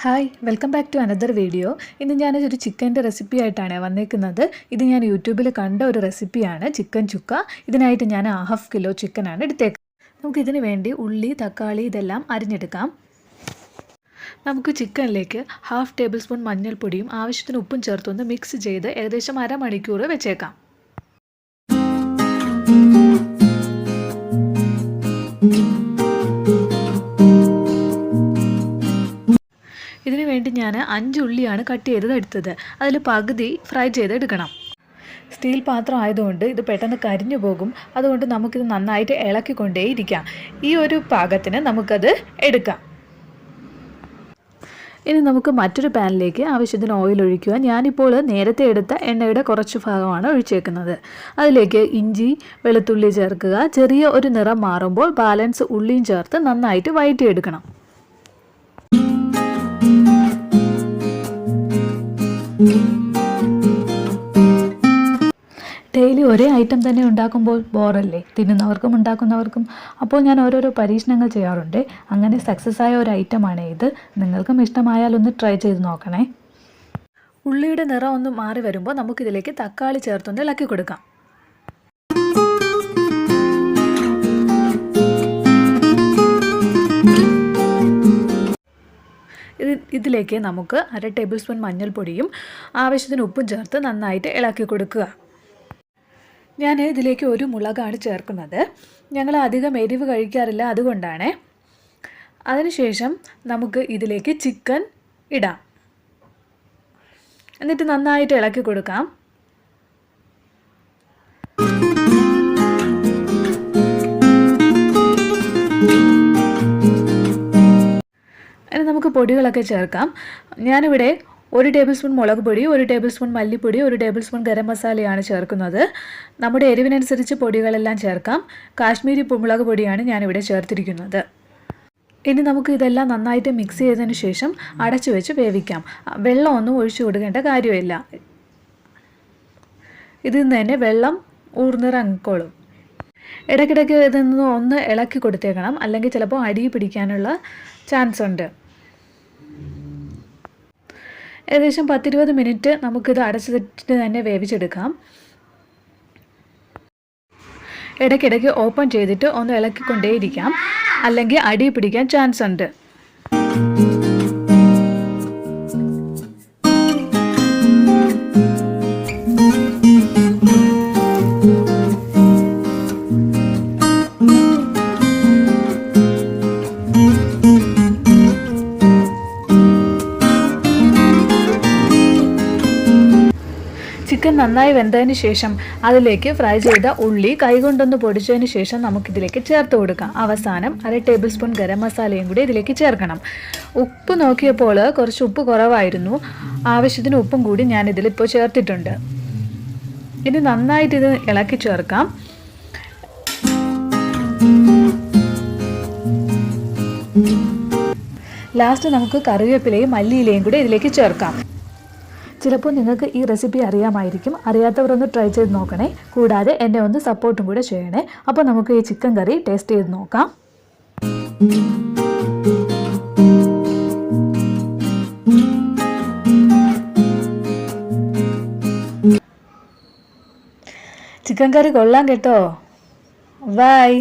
Hi welcome back to another video. ഇന്ന് ഞാനൊരു ചിക്കൻ്റെ റെസിപ്പി ആയിട്ടാണ് വന്നേക്കുന്നത്. ഇത് ഞാൻ യൂട്യൂബിൽ കണ്ട ഒരു റെസിപ്പിയാണ്, ചിക്കൻ ചുക്ക. ഇതിനായിട്ട് ഞാൻ 1/2 കിലോ ചിക്കനാണ് എടുത്തേക്കുന്നത്. നമുക്കിതിന് വേണ്ടി ഉള്ളി, തക്കാളി ഇതെല്ലാം അരിഞ്ഞെടുക്കാം. നമുക്ക് ചിക്കനിലേക്ക് 1/2 ടേബിൾ സ്പൂൺ മഞ്ഞൾപ്പൊടിയും ആവശ്യത്തിന് ഉപ്പും ചേർത്തൊന്ന് മിക്സ് ചെയ്ത് ഏകദേശം അരമണിക്കൂർ വെച്ചേക്കാം. ഇതിനു വേണ്ടി ഞാൻ 5 ഉള്ളിയാണ് കട്ട് ചെയ്തത് എടുത്തത്. അതിൽ പകുതി ഫ്രൈ ചെയ്തെടുക്കണം. സ്റ്റീൽ പാത്രം ആയതുകൊണ്ട് ഇത് പെട്ടെന്ന് കരിഞ്ഞു പോകും. അതുകൊണ്ട് നമുക്കിത് നന്നായിട്ട് ഇളക്കിക്കൊണ്ടേയിരിക്കാം. ഈ ഒരു പാകത്തിന് നമുക്കത് എടുക്കാം. ഇനി നമുക്ക് മറ്റൊരു പാനിലേക്ക് ആവശ്യത്തിന് ഓയിൽ ഒഴിക്കുക. ഞാനിപ്പോൾ നേരത്തെ എടുത്ത എണ്ണയുടെ കുറച്ച് ഭാഗമാണ് ഒഴിച്ചേക്കുന്നത്. അതിലേക്ക് ഇഞ്ചി, വെളുത്തുള്ളി ചേർക്കുക. ചെറിയ ഒരു നിറം മാറുമ്പോൾ ബാലൻസ് ഉള്ളിയും ചേർത്ത് നന്നായിട്ട് വഴറ്റിയെടുക്കണം. ഡെയിലി ഒരേ ഐറ്റം തന്നെ ഉണ്ടാക്കുമ്പോൾ ബോറല്ലേ, തിന്നുന്നവർക്കും ഉണ്ടാക്കുന്നവർക്കും. അപ്പോൾ ഞാൻ ഓരോരോ പരീക്ഷണങ്ങൾ ചെയ്യാറുണ്ട്. അങ്ങനെ സക്സസ് ആയ ഒരു ഐറ്റമാണ് ഇത്. നിങ്ങൾക്കും ഇഷ്ടമായാൽ ഒന്ന് ട്രൈ ചെയ്ത് നോക്കണേ. ഉള്ളിയുടെ നിറം ഒന്ന് മാറി വരുമ്പോൾ നമുക്കിതിലേക്ക് തക്കാളി ചേർത്തൊന്ന് ഇളക്കി കൊടുക്കാം. ഇതിലേക്ക് നമുക്ക് 1/2 ടേബിൾ സ്പൂൺ മഞ്ഞൾപ്പൊടിയും ആവശ്യത്തിന് ഉപ്പും ചേർത്ത് നന്നായിട്ട് ഇളക്കി കൊടുക്കുക. ഞാൻ ഇതിലേക്ക് ഒരു മുളകാണ് ചേർക്കുന്നത്. ഞങ്ങൾ അധികം എരിവ് കഴിക്കാറില്ല, അതുകൊണ്ടാണ്. അതിനുശേഷം നമുക്ക് ഇതിലേക്ക് ചിക്കൻ ഇടാം. എന്നിട്ട് നന്നായിട്ട് ഇളക്കി കൊടുക്കാം. ഇനി നമുക്ക് പൊടികളൊക്കെ ചേർക്കാം. ഞാനിവിടെ 1 ടേബിൾ സ്പൂൺ മുളക് പൊടി, 1 ടേബിൾ സ്പൂൺ മല്ലിപ്പൊടി, 1 ടേബിൾ സ്പൂൺ ഗരം മസാലയാണ് ചേർക്കുന്നത്. നമ്മുടെ എരിവിനനുസരിച്ച് പൊടികളെല്ലാം ചേർക്കാം. കാശ്മീരി മുളക് പൊടിയാണ് ഞാനിവിടെ ചേർത്തിരിക്കുന്നത്. ഇനി നമുക്ക് ഇതെല്ലാം നന്നായിട്ട് മിക്സ് ചെയ്തതിന് ശേഷം അടച്ചു വെച്ച് വേവിക്കാം. വെള്ളമൊന്നും ഒഴിച്ചു കൊടുക്കേണ്ട കാര്യമില്ല. ഇതിൽ നിന്ന് തന്നെ വെള്ളം ഊർന്നിറങ്ങിക്കോളും. ഇടയ്ക്കിടയ്ക്ക് ഇതൊന്ന് ഒന്ന് ഇളക്കി കൊടുത്തേക്കണം, അല്ലെങ്കിൽ ചിലപ്പോൾ അടി പിടിക്കാനുള്ള ചാൻസ് ഉണ്ട്. ഏകദേശം 10-20 മിനിറ്റ് നമുക്കിത് അടച്ചിട്ട് തന്നെ വേവിച്ചെടുക്കാം. ഇടയ്ക്കിടയ്ക്ക് ഓപ്പൺ ചെയ്തിട്ട് ഒന്ന് ഇളക്കിക്കൊണ്ടേയിരിക്കാം, അല്ലെങ്കിൽ അടി പിടിക്കാൻ ചാൻസ് ഉണ്ട്. ചിക്കൻ നന്നായി വെന്തതിന് ശേഷം അതിലേക്ക് ഫ്രൈ ചെയ്ത ഉള്ളി കൈകൊണ്ടൊന്ന് പൊടിച്ചതിന് ശേഷം നമുക്കിതിലേക്ക് ചേർത്ത് കൊടുക്കാം. അവസാനം 1/2 ടേബിൾ സ്പൂൺ ഗരം മസാലയും കൂടി ഇതിലേക്ക് ചേർക്കണം. ഉപ്പ് നോക്കിയപ്പോൾ കുറച്ച് ഉപ്പ് കുറവായിരുന്നു. ആവശ്യത്തിന് ഉപ്പും കൂടി ഞാനിതിലിപ്പോൾ ചേർത്തിട്ടുണ്ട്. ഇനി നന്നായിട്ട് ഇത് ഇളക്കി ചേർക്കാം. ലാസ്റ്റ് നമുക്ക് കറിവേപ്പിലയും മല്ലിയിലയും കൂടി ഇതിലേക്ക് ചേർക്കാം. ചിലപ്പോൾ നിങ്ങൾക്ക് ഈ റെസിപ്പി അറിയാമായിരിക്കും. അറിയാത്തവരൊന്ന് ട്രൈ ചെയ്ത് നോക്കണേ. കൂടാതെ എന്നെ ഒന്ന് സപ്പോർട്ടും കൂടെ ചെയ്യണേ. അപ്പോൾ നമുക്ക് ഈ ചിക്കൻ കറി ടേസ്റ്റ് ചെയ്ത് നോക്കാം. ചിക്കൻ കറി കൊള്ളാം കേട്ടോ. ബൈ.